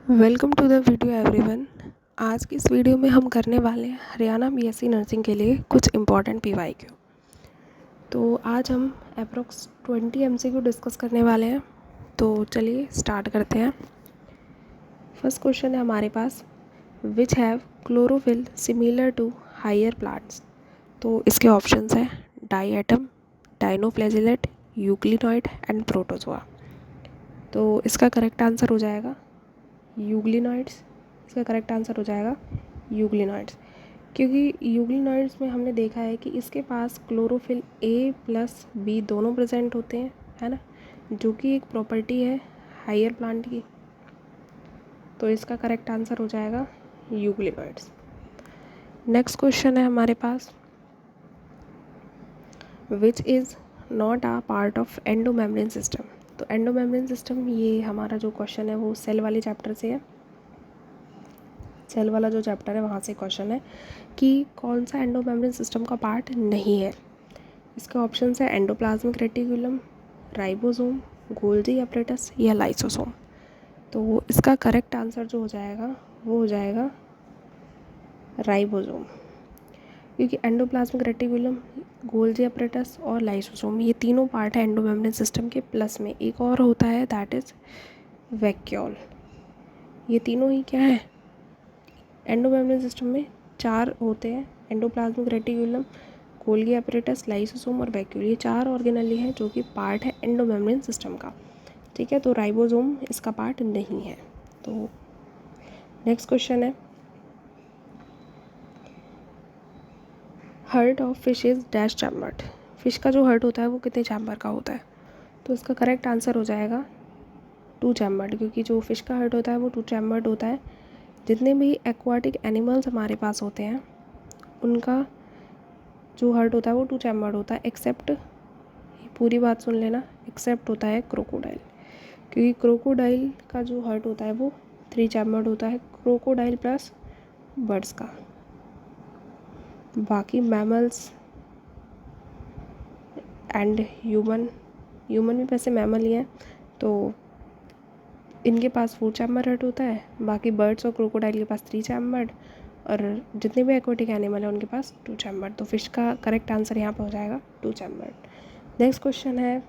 Welcome to the video everyone. आज की इस वीडियो में हम करने वाले हैं हरियाणा बीएससी नर्सिंग के लिए कुछ इम्पॉर्टेंट पीवाईक्यू। तो आज हम अप्रोक्स 20 एमसीक्यू डिस्कस करने वाले हैं। तो चलिए स्टार्ट करते हैं। फर्स्ट क्वेश्चन है हमारे पास, which have chlorophyll similar to higher plants. तो इसके ऑप्शंस हैं डाईएटम, डाइनोफ्लैजिलेट, यूक्लिनॉइड एंड प्रोटोजोआ। तो इसका करेक्ट आंसर हो जाएगा यूग्लिनॉइड्स। इसका करेक्ट आंसर हो जाएगा यूग्लिनॉइड्स, क्योंकि यूग्लिनॉइड्स में हमने देखा है कि इसके पास क्लोरोफिल ए प्लस बी दोनों प्रेजेंट होते हैं, है ना, जो कि एक प्रॉपर्टी है हायर प्लांट की। तो इसका करेक्ट आंसर हो जाएगा यूग्लिनॉइड्स। नेक्स्ट क्वेश्चन है हमारे पास, which is not a part of endomembrane system. तो एंडोमेम्ब्रेन सिस्टम, ये हमारा जो क्वेश्चन है वो सेल वाले चैप्टर से है। सेल वाला जो चैप्टर है वहाँ से क्वेश्चन है कि कौन सा एंडोमेम्ब्रेन सिस्टम का पार्ट नहीं है। इसके ऑप्शंस है endoplasmic reticulum, ribosome, Golgi apparatus या लाइसोसोम। तो इसका करेक्ट आंसर जो हो जाएगा वो हो जाएगा राइबोसोम, क्योंकि एंडोप्लाज्मिक रेटिकुलम, गोल्जी अपरेटस और लाइसोसोम ये तीनों पार्ट है एंडोमेम्ब्रेन सिस्टम के। प्लस में एक और होता है, दैट इज़ वैक्यूल। ये तीनों ही क्या है, एंडोमेम्ब्रेन सिस्टम में चार होते हैं, endoplasmic reticulum, Golgi apparatus, lysosome और वैक्यूल। ये चार ऑर्गेनेली हैं जो कि पार्ट है एंडोमेम्ब्रेन सिस्टम का। ठीक है, तो राइबोसोम इसका पार्ट नहीं है। तो नेक्स्ट क्वेश्चन है, heart of fish is dash chambered. Fish का जो हार्ट होता है वो कितने चैम्बर का होता है। तो इसका करेक्ट आंसर हो जाएगा 2 चैम्बर्ड, क्योंकि जो फिश का हार्ट होता है वो 2 चैम्बर्ड होता है। जितने भी एक्वाटिक एनिमल्स हमारे पास होते हैं उनका जो हार्ट होता है वो 2 चैम्बर्ड होता है, एक्सेप्ट, पूरी बात सुन लेना, एक्सेप्ट होता है क्रोकोडाइल, क्योंकि क्रोकोडाइल का जो हार्ट होता है वो 3 चैम्बर्ड होता है, क्रोकोडाइल प्लस बर्ड्स का। बाकी मैमल्स एंड ह्यूमन भी वैसे मैमल ही हैं, तो इनके पास 4 चैम्बर हार्ट होता है। बाकी बर्ड्स और क्रोकोडाइल के पास 3 चैम्बर्ड, और जितने भी एक्वाटिक एनिमल है उनके पास 2 चैम्बर्ड। तो फिश का करेक्ट आंसर यहाँ पर हो जाएगा 2 चैम्बर्ड। नेक्स्ट क्वेश्चन है,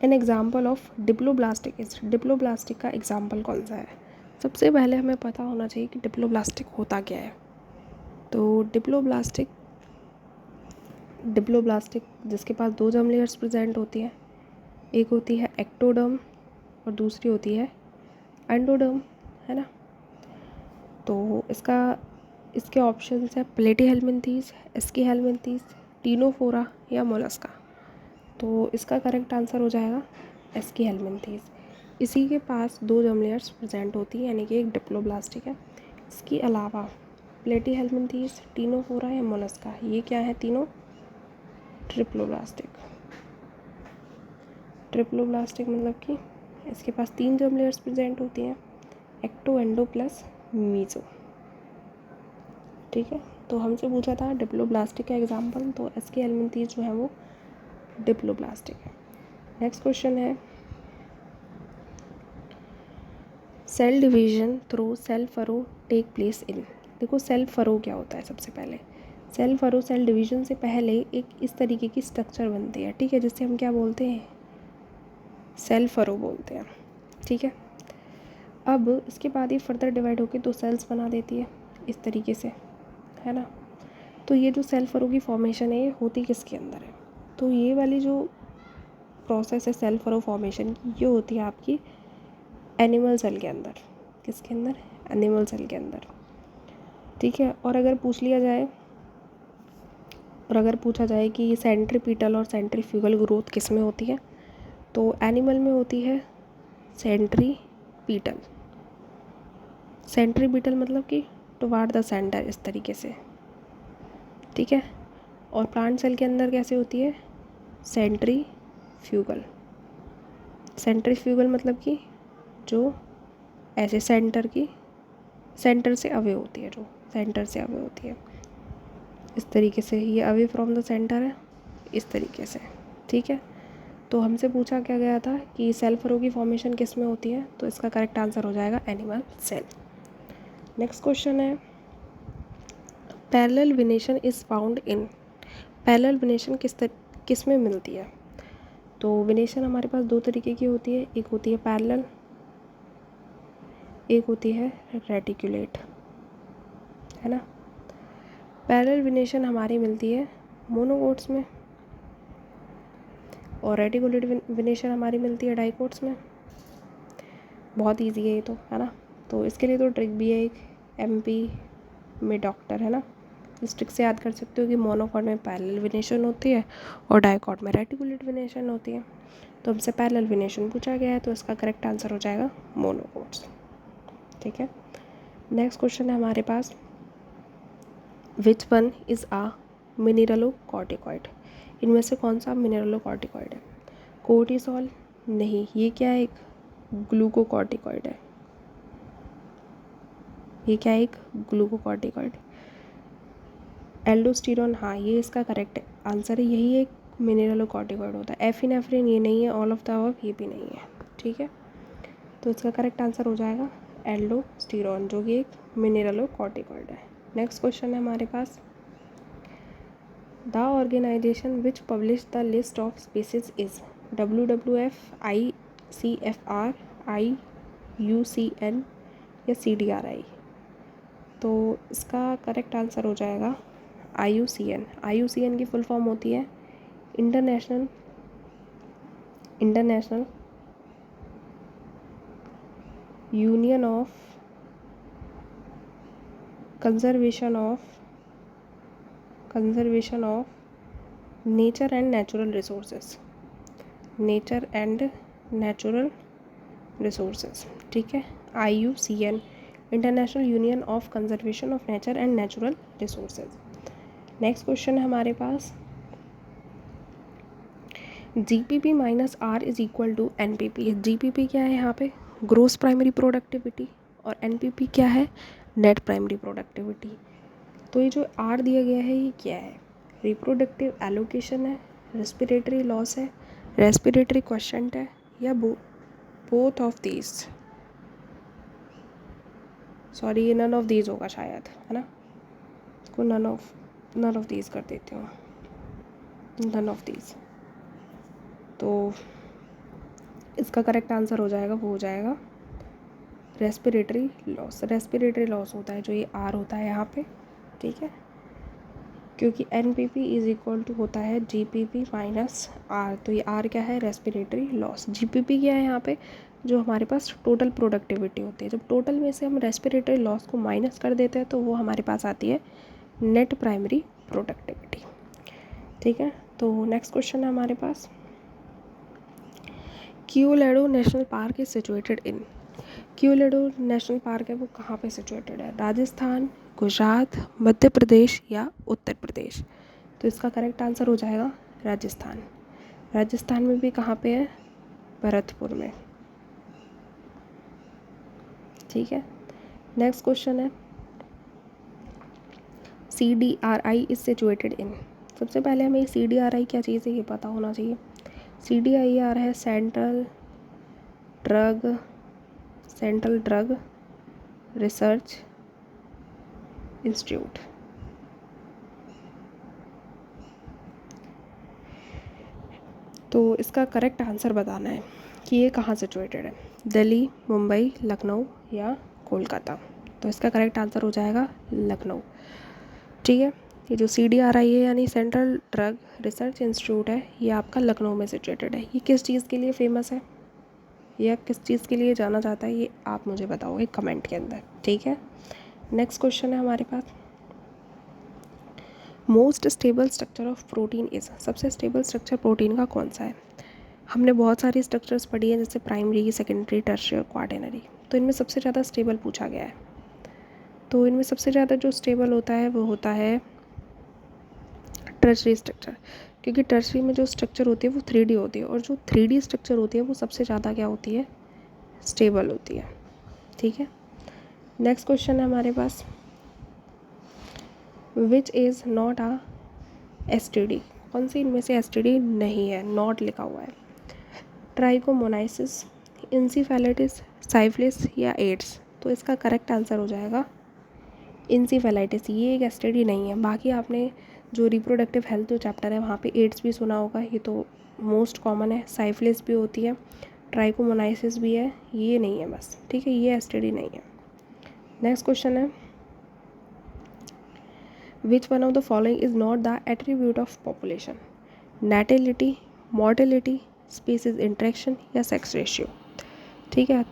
an example of diploblastic is. Diploblastic का एग्जाम्पल कौन सा है। सबसे पहले हमें पता होना चाहिए कि डिप्लोब्लास्टिक होता क्या है। तो डिप्लोब्लास्टिक जिसके पास 2 जर्म लेयर्स प्रेजेंट होती हैं, एक होती है एक्टोडर्म और दूसरी होती है एंडोडर्म, है ना। तो इसके ऑप्शंस है प्लेटीहेल्मिन्थीस, एस्कीहेल्मिन्थीस, टीनोफोरा या मोलस्का। तो इसका करेक्ट आंसर हो जाएगा एस्कीहेल्मिन्थीस। इसी के पास 2 जर्म लेयर्स प्रेजेंट होती है, यानी कि एक डिप्लोब्लास्टिक है। इसके अलावा प्लेटीहेल्मिन्थीस, टीनोफोरा या मोलस्का, ये क्या है तीनों ट्रिप्लोब्लास्टिक। ट्रिप्लोब्लास्टिक मतलब कि इसके पास 3 जर्म लेयर्स प्रेजेंट होती हैं, एक्टो, एंडो प्लस मीजो। ठीक है, तो हमसे पूछा था डिप्लोब्लास्टिक का एग्जाम्पल, तो एस्कीहेल्मिन्थीस जो है वो डिप्लोब्लास्टिक है। नेक्स्ट क्वेश्चन है, cell division through cell furrow take place in. देखो सेल फरो क्या होता है। सबसे पहले सेल फरो, सेल डिवीजन से पहले एक इस तरीके की स्ट्रक्चर बनती है, ठीक है, जिससे हम क्या बोलते हैं, सेल फरो बोलते हैं। ठीक है, अब इसके बाद ये फर्दर डिवाइड होकर 2 सेल्स बना देती है इस तरीके से, है ना। तो ये जो सेल फरो की फॉर्मेशन है ये होती किसके अंदर है। तो ये वाली जो प्रोसेस है सेल फरो फॉर्मेशन की, ये होती है आपकी एनिमल सेल के अंदर। किसके अंदर, एनिमल सेल के अंदर। ठीक है, और अगर पूछा जाए कि सेंट्रीपिटल और सेंट्रीफ्यूगल ग्रोथ किस में होती है, तो एनिमल में होती है सेंट्रीपिटल। सेंट्रीपिटल मतलब कि टुवार्ड द सेंटर, इस तरीके से। ठीक है, और प्लांट सेल के अंदर कैसे होती है, सेंट्रीफ्यूगल। सेंट्रीफ्यूगल मतलब कि जो ऐसे सेंटर से अवे होती है, जो सेंटर से अवे होती है, इस तरीके से। ये अवे फ्रॉम द सेंटर है, इस तरीके से। ठीक है, तो हमसे पूछा क्या गया था कि सेल फरो की फॉर्मेशन किस में होती है, तो इसका करेक्ट आंसर हो जाएगा एनिमल सेल। नेक्स्ट क्वेश्चन है parallel venation is found in. Parallel venation किस में मिलती है? तो वेनेशन हमारे पास दो तरीके की होती है, एक होती है पैरेलल, एक होती है रेटिकुलेट, है ना। पैरेलल वेनेशन हमारी मिलती है मोनोकोट्स में और रेटिकुलेट वेनेशन हमारी मिलती है डाइकोट्स में। बहुत इजी है ये तो, है ना। तो इसके लिए तो ट्रिक भी है एक, MP में डॉक्टर, है ना। इस ट्रिक से याद कर सकते हो कि मोनोकॉट में पैरेलल वेनेशन होती है और डाइकॉट में रेटिकुलेट वेनेशन होती है। तो हमसे पैरेलल वेनेशन पूछा गया है, तो इसका करेक्ट आंसर हो जाएगा मोनोकोट्स। ठीक है। नेक्स्ट क्वेश्चन है हमारे पास which one is a mineralocorticoid. इनमें से कौन सा मिनरलोकॉर्टिकॉइड है? कोर्टिसोल नहीं, ये क्या है, एक ग्लूकोकॉर्टिकॉइड है। ये क्या है, एक ग्लूकोकॉर्टिकॉइड। एल्डोस्टेरोन, हाँ ये इसका करेक्ट आंसर है, यही एक मिनरलोकॉर्टिकॉइड होता है। एफिनेफ्रिन ये नहीं है, ऑल ऑफ द अबव ये भी नहीं है। ठीक है, तो इसका करेक्ट आंसर हो जाएगा एल्डोस्टेरोन, जो कि एक मिनरलोकॉर्टिकॉइड है। नेक्स्ट क्वेश्चन है हमारे पास the organisation which publish the list of species is WWF, ICFR, IUCN या CDRI। तो इसका करेक्ट आंसर हो जाएगा IUCN। IUCN की फुल फॉर्म होती है International Union of Conservation of Nature and Natural Resources. ठीक है, IUCN, International Union of Conservation of Nature and Natural Resources. Next question है हमारे पास GPP minus R is equal to NPP। GPP क्या है यहाँ पे, ग्रोस प्राइमरी प्रोडक्टिविटी, और NPP क्या है, नेट प्राइमरी प्रोडक्टिविटी। तो ये जो R दिया गया है ये क्या है, रिप्रोडक्टिव एलोकेशन है, रेस्पिरेटरी लॉस है, रेस्पिरेटरी क्वेश्चंट है, या बोथ ऑफ दीज। सॉरी, ये नन ऑफ दीज होगा शायद, है ना। इसको नन ऑफ दीज कर देती हूँ, नन ऑफ दीज। तो इसका करेक्ट आंसर हो जाएगा, वो हो जाएगा रेस्पिरेटरी लॉस। रेस्पिरेटरी लॉस होता है जो ये R होता है यहाँ पे। ठीक है, क्योंकि NPP इज इक्वल टू होता है GPP माइनस R, तो ये R क्या है, रेस्पिरेटरी लॉस। GPP क्या है यहाँ पे, जो हमारे पास टोटल प्रोडक्टिविटी होती है। जब टोटल में से हम रेस्पिरेटरी लॉस को माइनस कर देते हैं तो वो हमारे पास आती है नेट प्राइमरी प्रोडक्टिविटी। ठीक है, तो नेक्स्ट क्वेश्चन है हमारे पास Keoladeo national park is situated in. Keoladeo national park है वो कहाँ पे सिचुएटेड है, राजस्थान, गुजरात, मध्य प्रदेश या उत्तर प्रदेश। तो इसका करेक्ट आंसर हो जाएगा राजस्थान। राजस्थान में भी कहाँ पे है, भरतपुर में। ठीक है, नेक्स्ट क्वेश्चन है CDRI इज सिचुएटेड इन। सबसे पहले हमें CDRI क्या चीज़ है ये पता होना चाहिए। CDIR है सेंट्रल ड्रग रिसर्च इंस्टीट्यूट। तो इसका करेक्ट आंसर बताना है कि ये कहाँ सिचुएटेड है, दिल्ली, मुंबई, लखनऊ या कोलकाता। तो इसका करेक्ट आंसर हो जाएगा लखनऊ। ठीक है, ये जो CDRI है यानी सेंट्रल ड्रग रिसर्च इंस्टीट्यूट है, ये आपका लखनऊ में सिचुएटेड है। ये किस चीज़ के लिए फेमस है, या किस चीज़ के लिए जाना जाता है, ये आप मुझे बताओगे कमेंट के अंदर। ठीक है, नेक्स्ट क्वेश्चन है हमारे पास most stable structure of protein is. सबसे स्टेबल स्ट्रक्चर प्रोटीन का कौन सा है? हमने बहुत सारी स्ट्रक्चर्स पढ़ी हैं जैसे प्राइमरी, सेकेंडरी, टर्शियरी और क्वाटरनरी। तो इनमें सबसे ज़्यादा स्टेबल पूछा गया है, तो इनमें सबसे ज़्यादा जो स्टेबल होता है वो होता है टर्शियरी स्ट्रक्चर, क्योंकि टर्शियरी में जो स्ट्रक्चर होती है वो 3D होती है, और जो 3D स्ट्रक्चर होती है वो सबसे ज़्यादा क्या होती है, स्टेबल होती है। ठीक है, नेक्स्ट क्वेश्चन है हमारे पास which is not a STD। कौन सी इनमें से STD नहीं है, नॉट लिखा हुआ है। ट्राइकोमोनाइसिस, इंसेफेलाइटिस, साइफिलिस या एड्स। तो इसका करेक्ट आंसर हो जाएगा इंसेफेलाइटिस। ये एक एसटीडी नहीं है। बाकी आपने जो रिप्रोडक्टिव हेल्थ जो चैप्टर है वहाँ पे एड्स भी सुना होगा, ये तो मोस्ट कॉमन है। साइफिलिस भी होती है, ट्राइकोमोनाइसिस भी है, ये नहीं है बस, ठीक है, ये एसटीडी नहीं है। नेक्स्ट क्वेश्चन है, which one of the following is not the attribute of population? Natality, mortality, species interaction या सेक्स रेशियो। ठीक है,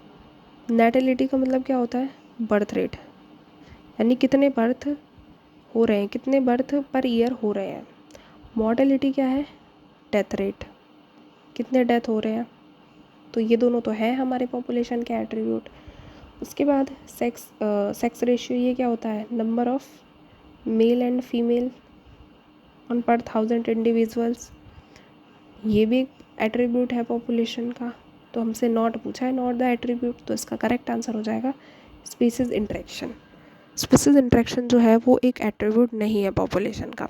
नेटिलिटी का मतलब क्या होता है? बर्थ रेट, यानी कितने बर्थ हो रहे हैं, कितने बर्थ पर ईयर हो रहे हैं। मॉर्टेलिटी क्या है? डेथ रेट, कितने डेथ हो रहे हैं। तो ये दोनों तो है हमारे पॉपुलेशन के एट्रीब्यूट। उसके बाद सेक्स रेशियो, ये क्या होता है? Number of male and female on पर 1000 इंडिविजुअल्स, ये भी एक एट्रीब्यूट है पॉपुलेशन का। तो हमसे नॉट पूछा है, नॉट द एट्रीब्यूट, तो इसका करेक्ट आंसर हो जाएगा स्पीसीज इंटरेक्शन। स्पीसीज इंटरेक्शन जो है वो एक एट्रीब्यूट नहीं है पॉपुलेशन का।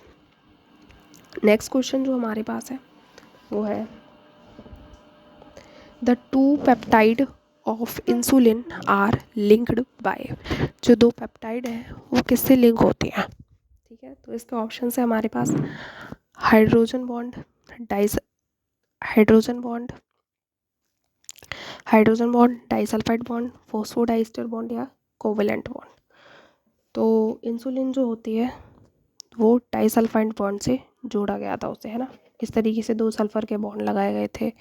नेक्स्ट क्वेश्चन जो हमारे पास है वो है, the two peptide of insulin are linked by. जो दो पेप्टाइड है वो किससे लिंक होती हैं? ठीक है, तो इसके ऑप्शन है हमारे पास hydrogen bond, hydrogen bond, hydrogen bond, disulphide bond, phosphodiester bond या कोवेलेंट बॉन्ड। तो इंसुलिन जो होती है वो डाइसल्फाइड बॉन्ड से जोड़ा गया था उसे, है ना। इस तरीके से दो सल्फर के बॉन्ड लगाए गए थे,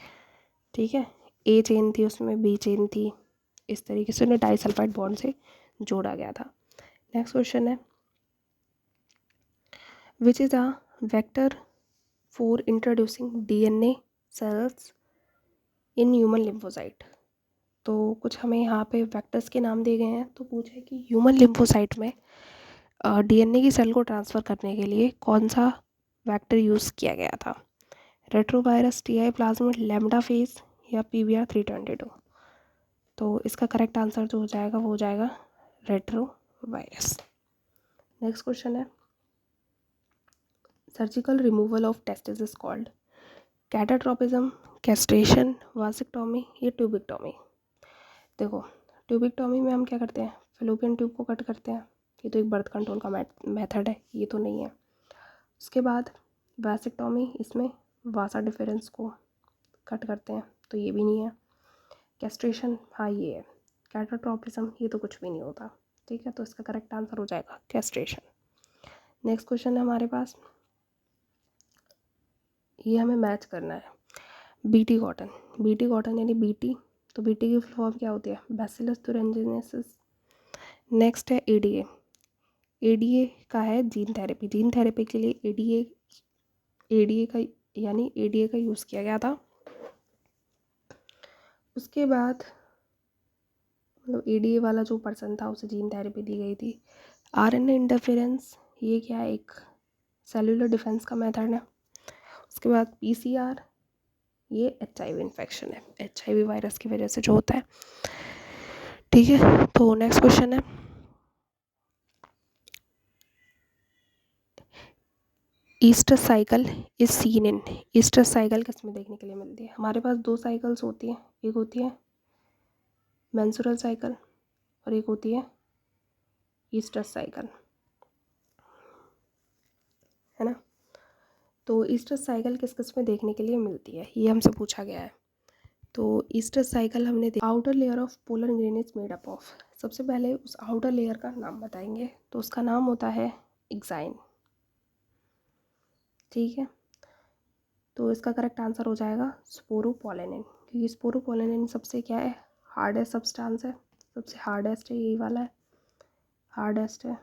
ठीक है, ए चेन थी उसमें, बी चेन थी, इस तरीके से उन्हें डाइसल्फाइड बॉन्ड से जोड़ा गया था। नेक्स्ट क्वेश्चन है, which is a vector for introducing DNA cells in human lymphocyte. तो कुछ हमें यहाँ पे वेक्टर्स के नाम दिए गए हैं। तो पूछा है कि ह्यूमन लिम्फोसाइट में डीएनए की सेल को ट्रांसफ़र करने के लिए कौन सा वेक्टर यूज़ किया गया था? Retrovirus, TI plasmid, lambda phase या पीवीआर 322। तो इसका करेक्ट आंसर जो हो जाएगा वो हो जाएगा रेट्रोवायरस। नेक्स्ट क्वेश्चन है, surgical removal of testis is called catatropism, castration, vasectomy या ट्यूबिक्टोमी। देखो, ट्यूबिक्टोमी में हम क्या करते हैं? फेलोपियन ट्यूब को कट करते हैं, ये तो एक बर्थ कंट्रोल का मेथड है, ये तो नहीं है। उसके बाद वासेक्टोमी, इसमें वासा डिफरेंस को कट करते हैं, तो ये भी नहीं है। कैस्ट्रेशन, हाँ ये है। कैटाट्रोपिज्म, ये तो कुछ भी नहीं होता, ठीक है, तो इसका करेक्ट आंसर हो जाएगा कैस्ट्रेशन। नेक्स्ट क्वेश्चन है हमारे पास, ये हमें मैच करना है। बीटी कॉटन, बीटी कॉटन यानी बीटी, तो बीटी की फॉर्म क्या होती है? Bacillus thuringiensis। नेक्स्ट है एडीए, एडीए का है जीन थेरेपी, जीन थेरेपी के लिए एडीए का यानी एडीए का यूज़ किया गया था। उसके बाद मतलब एडीए वाला जो पर्सन था उसे जीन थेरेपी दी गई थी। आरएनए इंटरफेरेंस, ये क्या है? एक सेलुलर डिफेंस का मेथड है। उसके बाद पीसीआर, ये एचआईवी इन्फेक्शन है, एचआईवी वायरस की वजह से जो होता है, ठीक है। तो नेक्स्ट क्वेश्चन है, Easter cycle is seen in. Easter cycle किस में देखने के लिए मिलती है? हमारे पास दो साइकिल्स होती हैं, एक होती है मेंस्ट्रुअल साइकिल और एक होती है ईस्टर साइकिल, है ना। तो ईस्टर साइकिल किस किस में देखने के लिए मिलती है, ये हमसे पूछा गया है। तो ईस्टर साइकिल हमने outer layer of polar grain is made up of. सबसे पहले उस आउटर लेयर का नाम बताएंगे, तो उसका नाम होता है एक्साइन, ठीक है। तो इसका करेक्ट आंसर हो जाएगा स्पोरोपोलेनिन, क्योंकि स्पोरोपोलेनिन सबसे क्या है? हार्डेस्ट सब्सटेंस है, सबसे हार्डेस्ट है, यही वाला है, हार्डेस्ट है।